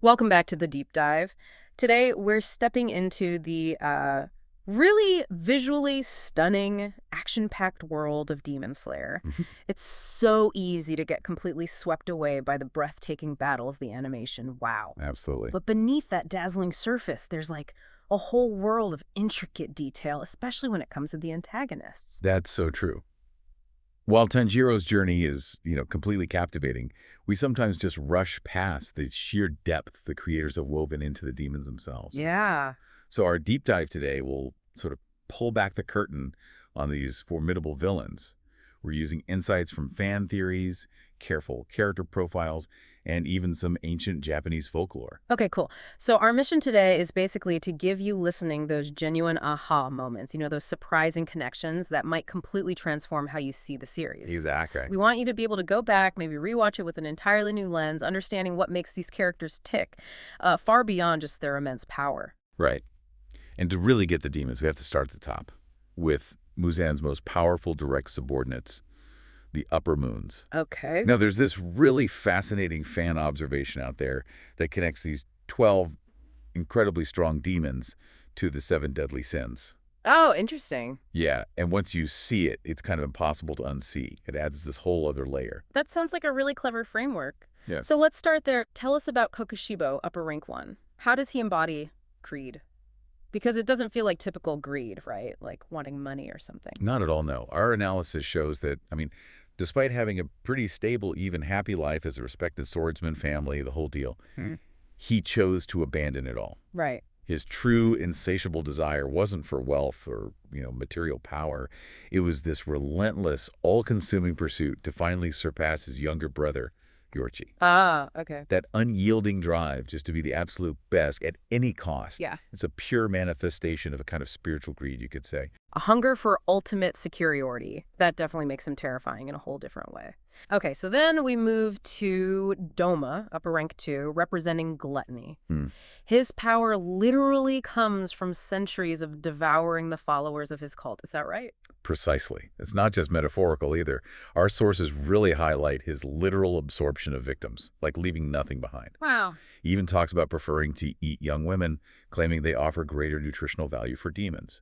Welcome back to the deep dive. Today, we're stepping into the really visually stunning, action-packed world of Demon Slayer. Mhm. It's so easy to get completely swept away by the breathtaking battles, the animation, wow. Absolutely. But beneath that dazzling surface, there's like a whole world of intricate detail, especially when it comes to the antagonists. That's so true. While Tanjiro's journey is, completely captivating, we sometimes just rush past the sheer depth the creators have woven into the demons themselves. Yeah. So our deep dive today will sort of pull back the curtain on these formidable villains. We're using insights from fan theories, careful character profiles, and even some ancient Japanese folklore. Okay, cool. So our mission today is basically to give you listening those genuine aha moments, those surprising connections that might completely transform how you see the series. Exactly. We want you to be able to go back, maybe rewatch it with an entirely new lens, understanding what makes these characters tick, far beyond just their immense power. Right. And to really get the demons, we have to start at the top with Muzan's most powerful direct subordinates, the upper moons. Okay. Now, there's this really fascinating fan observation out there that connects these 12 incredibly strong demons to the 7 deadly sins. Oh, interesting. Yeah, and once you see it, it's kind of impossible to unsee. It adds this whole other layer. That sounds like a really clever framework. Yeah. So let's start there. Tell us about Kokushibo, upper rank 1. How does he embody greed? Because it doesn't feel like typical greed, right? Like wanting money or something. Not at all, no. Our analysis shows that, despite having a pretty stable, even happy life as a respected swordsman, family, the whole deal, he chose to abandon it all. Right. His true, insatiable desire wasn't for wealth or, material power. It was this relentless, all-consuming pursuit to finally surpass his younger brother, Yorchi. Ah, okay. That unyielding drive just to be the absolute best at any cost. Yeah. It's a pure manifestation of a kind of spiritual greed, you could say. A hunger for ultimate superiority. That definitely makes him terrifying in a whole different way. Okay, so then we move to Doma, upper rank 2, representing gluttony. His power literally comes from centuries of devouring the followers of his cult. Is that right? Precisely. It's not just metaphorical either. Our sources really highlight his literal absorption of victims, like leaving nothing behind. Wow. He even talks about preferring to eat young women, claiming they offer greater nutritional value for demons.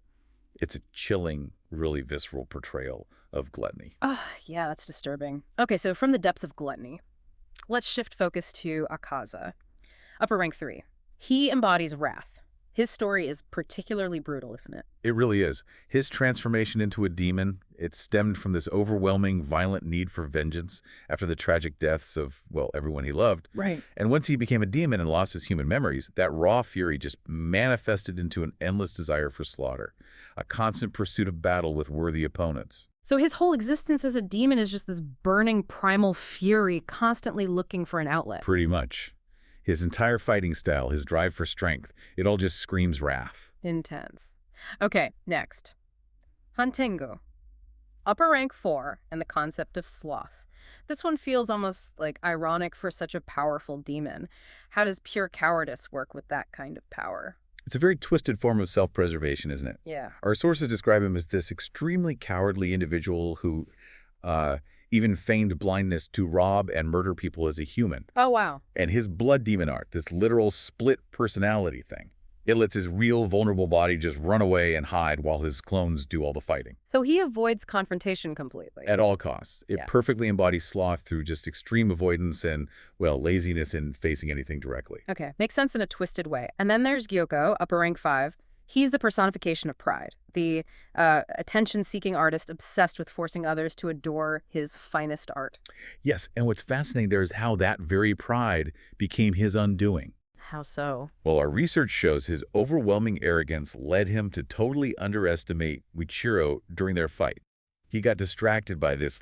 It's a chilling, really visceral portrayal of gluttony. Oh, yeah, that's disturbing. Okay, so from the depths of gluttony, let's shift focus to Akaza, upper rank 3. He embodies wrath. His story is particularly brutal, isn't it? It really is. His transformation into a demon, it stemmed from this overwhelming, violent need for vengeance after the tragic deaths of, well, everyone he loved. Right. And once he became a demon and lost his human memories, that raw fury just manifested into an endless desire for slaughter, a constant pursuit of battle with worthy opponents. So his whole existence as a demon is just this burning primal fury, constantly looking for an outlet. Pretty much. His entire fighting style, his drive for strength, it all just screams wrath. Intense. Okay, next. Hantengo. Upper rank 4 and the concept of sloth. This one feels almost like ironic for such a powerful demon. How does pure cowardice work with that kind of power? It's a very twisted form of self-preservation, isn't it? Yeah. Our sources describe him as this extremely cowardly individual who even feigned blindness to rob and murder people as a human. Oh, wow. And his blood demon art, this literal split personality thing, it lets his real vulnerable body just run away and hide while his clones do all the fighting. So he avoids confrontation completely. At all costs. It Yeah. perfectly embodies sloth through just extreme avoidance and, well, laziness in facing anything directly. Okay, makes sense in a twisted way. And then there's Gyokko, upper rank 5. He's the personification of pride, the attention-seeking artist obsessed with forcing others to adore his finest art. Yes, and what's fascinating there is how that very pride became his undoing. How so? Well, our research shows his overwhelming arrogance led him to totally underestimate Wichiro during their fight. He got distracted by this,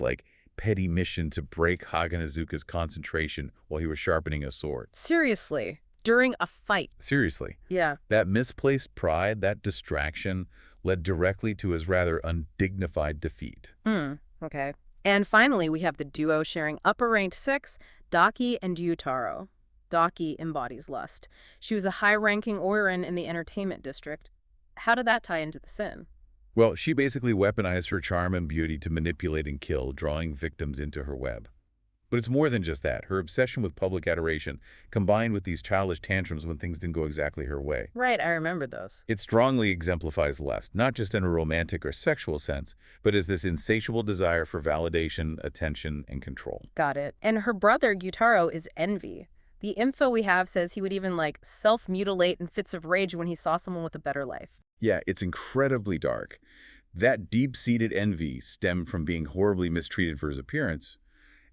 petty mission to break Haganazuka's concentration while he was sharpening a sword. Seriously, during a fight. Seriously. Yeah. That misplaced pride, that distraction, led directly to his rather undignified defeat. Okay. And finally, we have the duo sharing upper ranked 6, Daki and Gyutaro. Daki embodies lust. She was a high-ranking Oiran in the entertainment district. How did that tie into the sin? Well, she basically weaponized her charm and beauty to manipulate and kill, drawing victims into her web. But it's more than just that. Her obsession with public adoration, combined with these childish tantrums when things didn't go exactly her way. Right, I remember those. It strongly exemplifies lust, not just in a romantic or sexual sense, but as this insatiable desire for validation, attention, and control. Got it. And her brother, Gyutaro, is envy. The info we have says he would even, like, self-mutilate in fits of rage when he saw someone with a better life. Yeah, it's incredibly dark. That deep-seated envy stemmed from being horribly mistreated for his appearance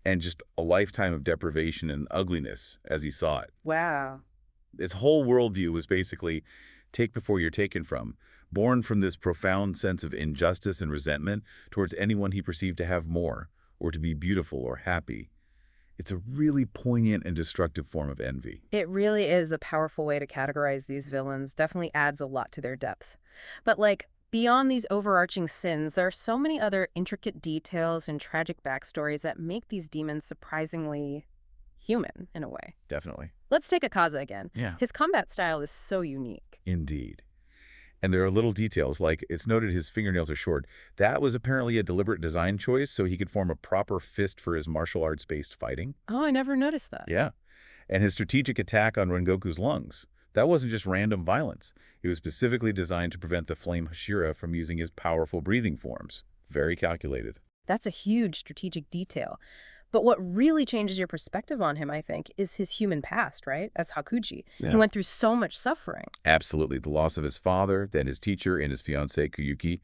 and just a lifetime of deprivation and ugliness as he saw it. Wow. His whole worldview was basically take before you're taken from, born from this profound sense of injustice and resentment towards anyone he perceived to have more, or to be beautiful or happy. It's a really poignant and destructive form of envy. It really is a powerful way to categorize these villains. Definitely adds a lot to their depth. But, like, beyond these overarching sins, there are so many other intricate details and tragic backstories that make these demons surprisingly human, in a way. Definitely. Let's take Akaza again. Yeah. His combat style is so unique. Indeed. And there are little details, like it's noted his fingernails are short. That was apparently a deliberate design choice so he could form a proper fist for his martial arts-based fighting. Oh, I never noticed that. Yeah. And his strategic attack on Rengoku's lungs. That wasn't just random violence. It was specifically designed to prevent the flame Hashira from using his powerful breathing forms. Very calculated. That's a huge strategic detail. But what really changes your perspective on him, I think, is his human past, right? As Hakuji. Yeah. He went through so much suffering. Absolutely. The loss of his father, then his teacher, and his fiancée, Kuyuki,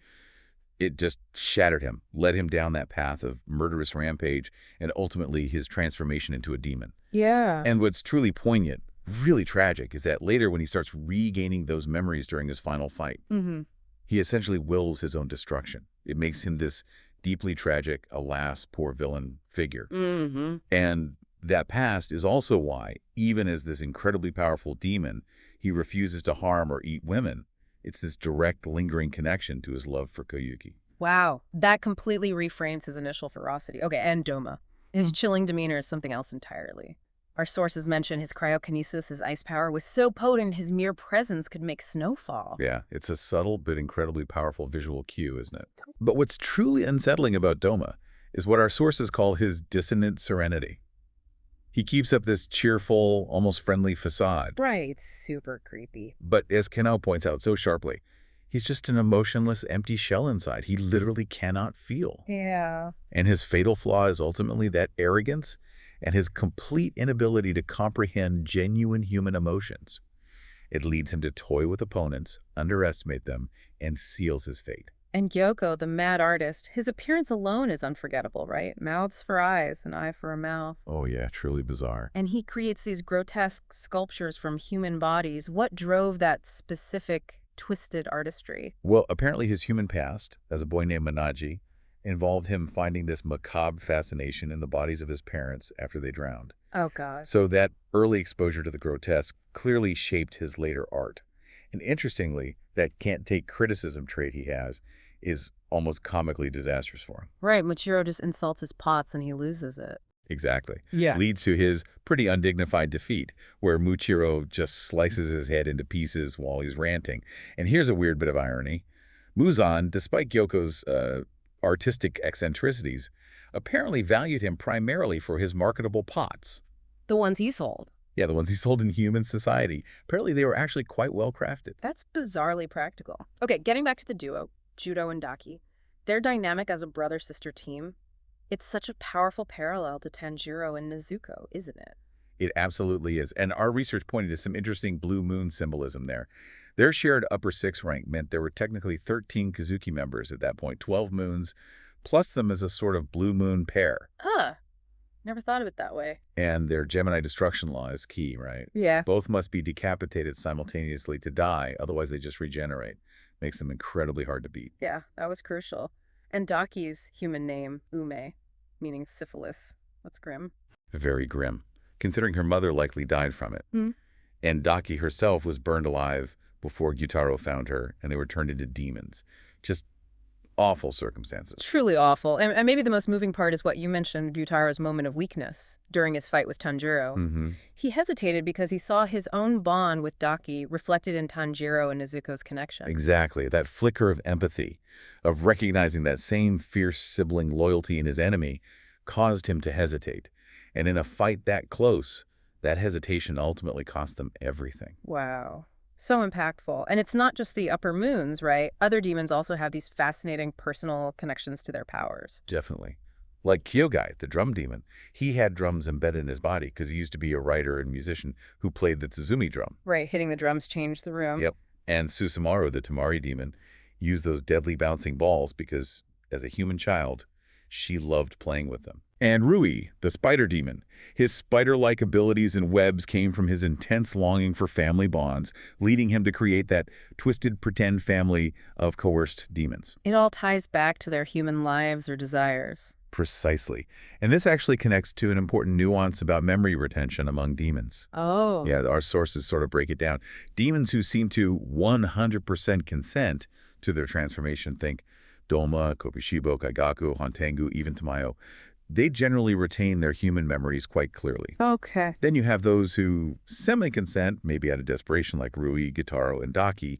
it just shattered him, led him down that path of murderous rampage, and ultimately his transformation into a demon. Yeah. And what's truly poignant, really tragic, is that later when he starts regaining those memories during his final fight, he essentially wills his own destruction. It makes him this deeply tragic, alas, poor villain figure. And that past is also why, even as this incredibly powerful demon, he refuses to harm or eat women. It's this direct, lingering connection to his love for Koyuki. Wow. That completely reframes his initial ferocity. Okay, and Doma. His chilling demeanor is something else entirely. Our sources mention his cryokinesis, his ice power, was so potent his mere presence could make snow fall. Yeah, it's a subtle but incredibly powerful visual cue, isn't it? But what's truly unsettling about Doma is what our sources call his dissonant serenity. He keeps up this cheerful, almost friendly facade. Right, it's super creepy. But as Kanao points out so sharply, he's just an emotionless, empty shell inside. He literally cannot feel. Yeah. And his fatal flaw is ultimately that arrogance and his complete inability to comprehend genuine human emotions. It leads him to toy with opponents, underestimate them, and seals his fate. And Gyokko, the mad artist, his appearance alone is unforgettable, right? Mouths for eyes, an eye for a mouth. Oh yeah, truly bizarre. And he creates these grotesque sculptures from human bodies. What drove that specific, twisted artistry? Well, apparently his human past, as a boy named Manaji, involved him finding this macabre fascination in the bodies of his parents after they drowned. Oh, God. So that early exposure to the grotesque clearly shaped his later art. And interestingly, that can't-take criticism trait he has is almost comically disastrous for him. Right, Michiro just insults his pots and he loses it. Exactly. Yeah. Leads to his pretty undignified defeat, where Muchiro just slices his head into pieces while he's ranting. And here's a weird bit of irony. Muzan, despite Gyokko's artistic eccentricities, apparently valued him primarily for his marketable pots. The ones he sold. Yeah, the ones he sold in human society. Apparently they were actually quite well crafted. That's bizarrely practical. Okay, getting back to the duo, Judo and Daki. Their dynamic as a brother-sister team, it's such a powerful parallel to Tanjiro and Nezuko, isn't it? It absolutely is. And our research pointed to some interesting blue moon symbolism there. Their shared upper six rank meant there were technically 13 Kazuki members at that point, 12 moons, plus them as a sort of blue moon pair. Huh. Never thought of it that way. And their Gemini destruction law is key, right? Yeah. Both must be decapitated simultaneously to die, otherwise they just regenerate. Makes them incredibly hard to beat. Yeah, that was crucial. And Daki's human name, Ume, meaning syphilis. That's grim. Very grim, considering her mother likely died from it. And Daki herself was burned alive before Gyutaro found her, and they were turned into demons. Just awful circumstances. Truly awful. And maybe the most moving part is what you mentioned, Gyutaro's moment of weakness during his fight with Tanjiro. He hesitated because he saw his own bond with Daki reflected in Tanjiro and Nezuko's connection. Exactly. That flicker of empathy, of recognizing that same fierce sibling loyalty in his enemy, caused him to hesitate. And in a fight that close, that hesitation ultimately cost them everything. Wow. So impactful. And it's not just the upper moons, right? Other demons also have these fascinating personal connections to their powers. Definitely. Like Kyogai, the drum demon, he had drums embedded in his body because he used to be a writer and musician who played the Tsuzumi drum. Right, hitting the drums changed the room. Yep. And Susumaru, the Tamari demon, used those deadly bouncing balls because, as a human child, she loved playing with them. And Rui, the spider demon, his spider-like abilities and webs came from his intense longing for family bonds, leading him to create that twisted pretend family of coerced demons. It all ties back to their human lives or desires. Precisely. And this actually connects to an important nuance about memory retention among demons. Oh. Yeah, our sources sort of break it down. Demons who seem to 100% consent to their transformation, think Doma, Kokushibo, Kaigaku, Hontengu, even Tamayo, they generally retain their human memories quite clearly. Okay. Then you have those who semi-consent, maybe out of desperation, like Rui, Gyutaro, and Daki.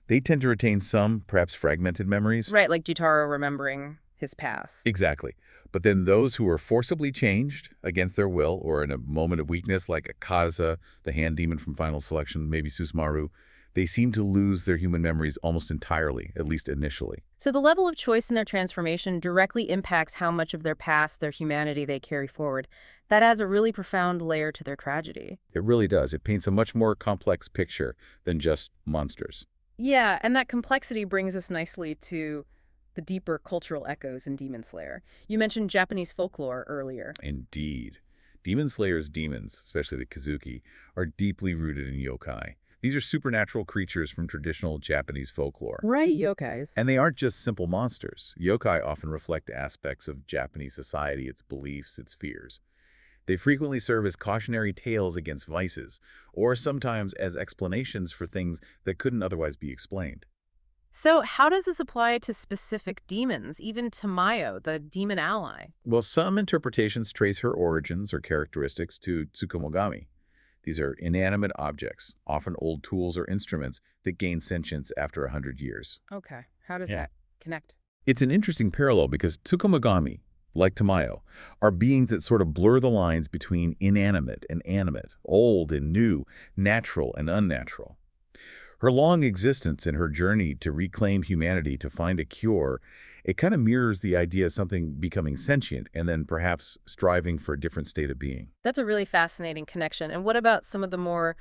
They tend to retain some, perhaps fragmented memories. Right, like Gyutaro remembering his past. Exactly. But then those who are forcibly changed against their will or in a moment of weakness, like Akaza, the hand demon from Final Selection, maybe Susumaru, they seem to lose their human memories almost entirely, at least initially. So the level of choice in their transformation directly impacts how much of their past, their humanity they carry forward. That adds a really profound layer to their tragedy. It really does. It paints a much more complex picture than just monsters. Yeah, and that complexity brings us nicely to the deeper cultural echoes in Demon Slayer. You mentioned Japanese folklore earlier. Indeed. Demon Slayer's demons, especially the Kazuki, are deeply rooted in yokai. These are supernatural creatures from traditional Japanese folklore. Right, yokais. And they aren't just simple monsters. Yokai often reflect aspects of Japanese society, its beliefs, its fears. They frequently serve as cautionary tales against vices, or sometimes as explanations for things that couldn't otherwise be explained. So how does this apply to specific demons, even Tamayo, the demon ally? Well, some interpretations trace her origins or characteristics to Tsukumogami. These are inanimate objects, often old tools or instruments that gain sentience after 100 years. Okay, how does Yeah. that connect? It's an interesting parallel because Tsukumogami, like Tamayo, are beings that sort of blur the lines between inanimate and animate, old and new, natural and unnatural. Her long existence and her journey to reclaim humanity to find a cure, it kind of mirrors the idea of something becoming sentient and then perhaps striving for a different state of being. That's a really fascinating connection. And what about some of the more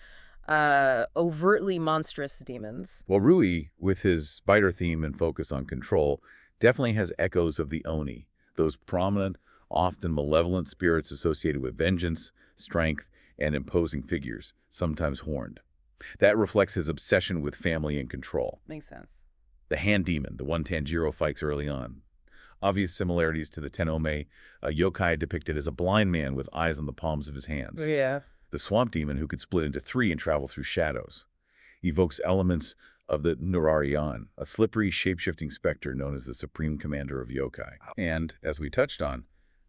overtly monstrous demons? Well, Rui, with his spider theme and focus on control, definitely has echoes of the Oni, those prominent, often malevolent spirits associated with vengeance, strength, and imposing figures, sometimes horned. That reflects his obsession with family and control. Makes sense. The hand demon, the one Tanjiro fights early on. Obvious similarities to the Tenome, a yokai depicted as a blind man with eyes on the palms of his hands. Yeah. The swamp demon, who could split into three and travel through shadows, evokes elements of the Nurarian, a slippery, shape-shifting specter known as the supreme commander of yokai. And, as we touched on,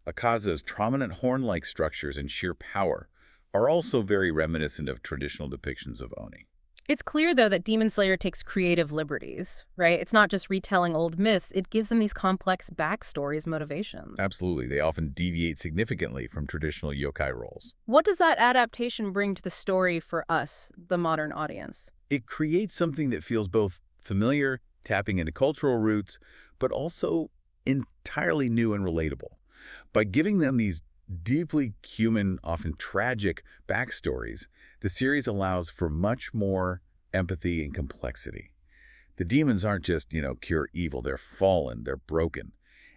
Akaza's prominent horn-like structures and sheer power are also very reminiscent of traditional depictions of Oni. It's clear, though, that Demon Slayer takes creative liberties, right? It's not just retelling old myths. It gives them these complex backstories, motivations. Absolutely. They often deviate significantly from traditional yokai roles. What does that adaptation bring to the story for us, the modern audience? It creates something that feels both familiar, tapping into cultural roots, but also entirely new and relatable. By giving them these deeply human, often tragic backstories, the series allows for much more empathy and complexity. The demons aren't just, pure evil. They're fallen, they're broken.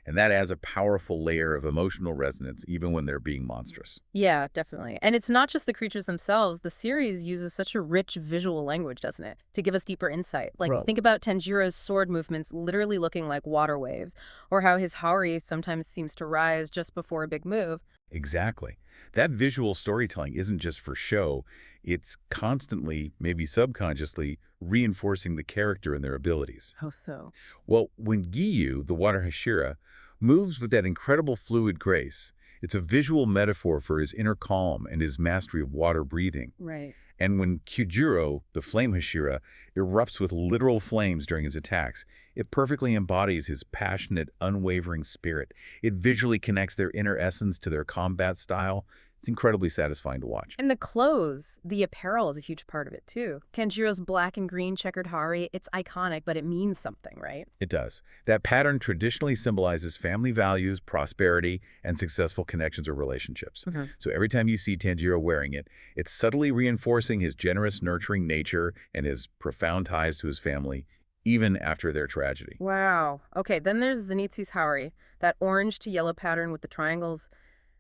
And that adds a powerful layer of emotional resonance even when they're being monstrous. Yeah, definitely. And it's not just the creatures themselves. The series uses such a rich visual language, doesn't it? To give us deeper insight. Like, Right. think about Tanjiro's sword movements literally looking like water waves, or how his Haori sometimes seems to rise just before a big move. Exactly. That visual storytelling isn't just for show. It's constantly, maybe subconsciously, reinforcing the character and their abilities. How so? Well, when Giyu, the water Hashira, moves with that incredible fluid grace, it's a visual metaphor for his inner calm and his mastery of water breathing. Right. And when Kyujuro, the flame Hashira, erupts with literal flames during his attacks, it perfectly embodies his passionate, unwavering spirit. It visually connects their inner essence to their combat style. It's incredibly satisfying to watch. And the clothes, the apparel is a huge part of it, too. Kenjiro's black and green checkered hari, it's iconic, but it means something, right? It does. That pattern traditionally symbolizes family values, prosperity, and successful connections or relationships. So every time you see Tanjiro wearing it, it's subtly reinforcing his generous, nurturing nature and his profound ties to his family, even after their tragedy. Wow. Okay, then there's Zenitsu's hari, that orange to yellow pattern with the triangles,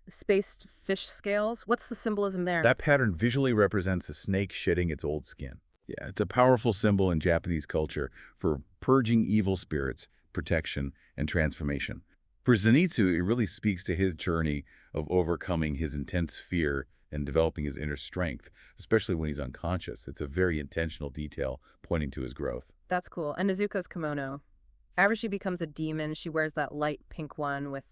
spaced fish scales. What's the symbolism there? That pattern visually represents a snake shedding its old skin. Yeah, it's a powerful symbol in Japanese culture for purging evil spirits, protection, and transformation. For Zenitsu, it really speaks to his journey of overcoming his intense fear and developing his inner strength, especially when he's unconscious. It's a very intentional detail pointing to his growth. That's cool. And Nezuko's kimono. After she becomes a demon, she wears that light pink one with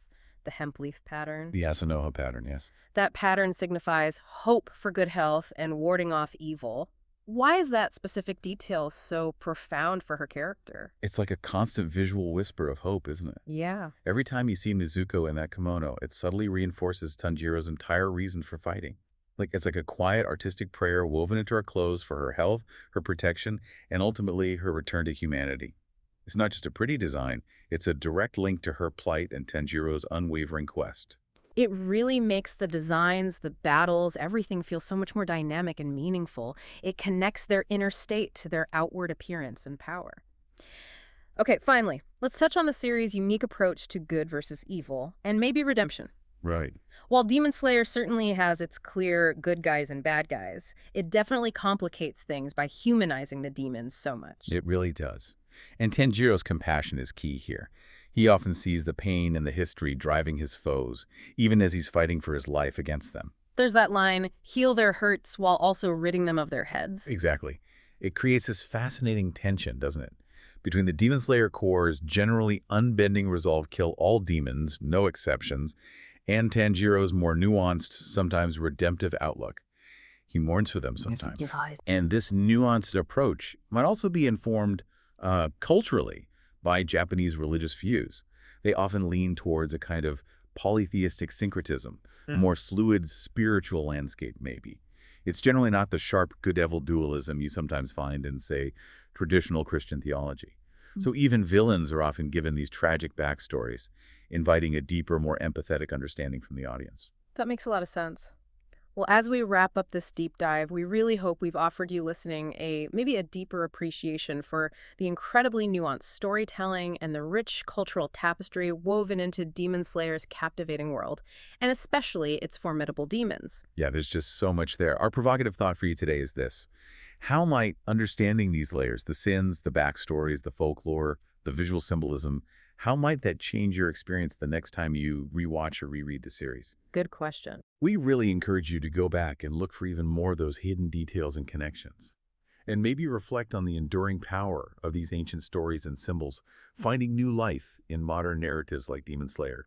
the hemp leaf pattern. The Asanoha pattern, yes. That pattern signifies hope for good health and warding off evil. Why is that specific detail so profound for her character? It's like a constant visual whisper of hope, isn't it? Yeah. Every time you see Nezuko in that kimono, it subtly reinforces Tanjiro's entire reason for fighting. It's like a quiet artistic prayer woven into her clothes for her health, her protection, and ultimately her return to humanity. It's not just a pretty design, it's a direct link to her plight and Tanjiro's unwavering quest. It really makes the designs, the battles, everything feel so much more dynamic and meaningful. It connects their inner state to their outward appearance and power. Okay, finally, let's touch on the series' unique approach to good versus evil, and maybe redemption. Right. While Demon Slayer certainly has its clear good guys and bad guys, it definitely complicates things by humanizing the demons so much. It really does. And Tanjiro's compassion is key here. He often sees the pain and the history driving his foes, even as he's fighting for his life against them. There's that line, heal their hurts while also ridding them of their heads. Exactly. It creates this fascinating tension, doesn't it? Between the Demon Slayer Corps' generally unbending resolve kill all demons, no exceptions, and Tanjiro's more nuanced, sometimes redemptive outlook. He mourns for them sometimes. And this nuanced approach might also be informed culturally by Japanese religious views. They often lean towards a kind of polytheistic syncretism, a more fluid spiritual landscape maybe. It's generally not the sharp good-evil dualism you sometimes find in, say, traditional Christian theology. So even villains are often given these tragic backstories, inviting a deeper, more empathetic understanding from the audience. That makes a lot of sense. Well, as we wrap up this deep dive, we really hope we've offered you listening maybe a deeper appreciation for the incredibly nuanced storytelling and the rich cultural tapestry woven into Demon Slayer's captivating world, and especially its formidable demons. Yeah, there's just so much there. Our provocative thought for you today is this. How might understanding these layers, the sins, the backstories, the folklore, the visual symbolism, how might that change your experience the next time you rewatch or reread the series? Good question. We really encourage you to go back and look for even more of those hidden details and connections. And maybe reflect on the enduring power of these ancient stories and symbols, finding new life in modern narratives like Demon Slayer.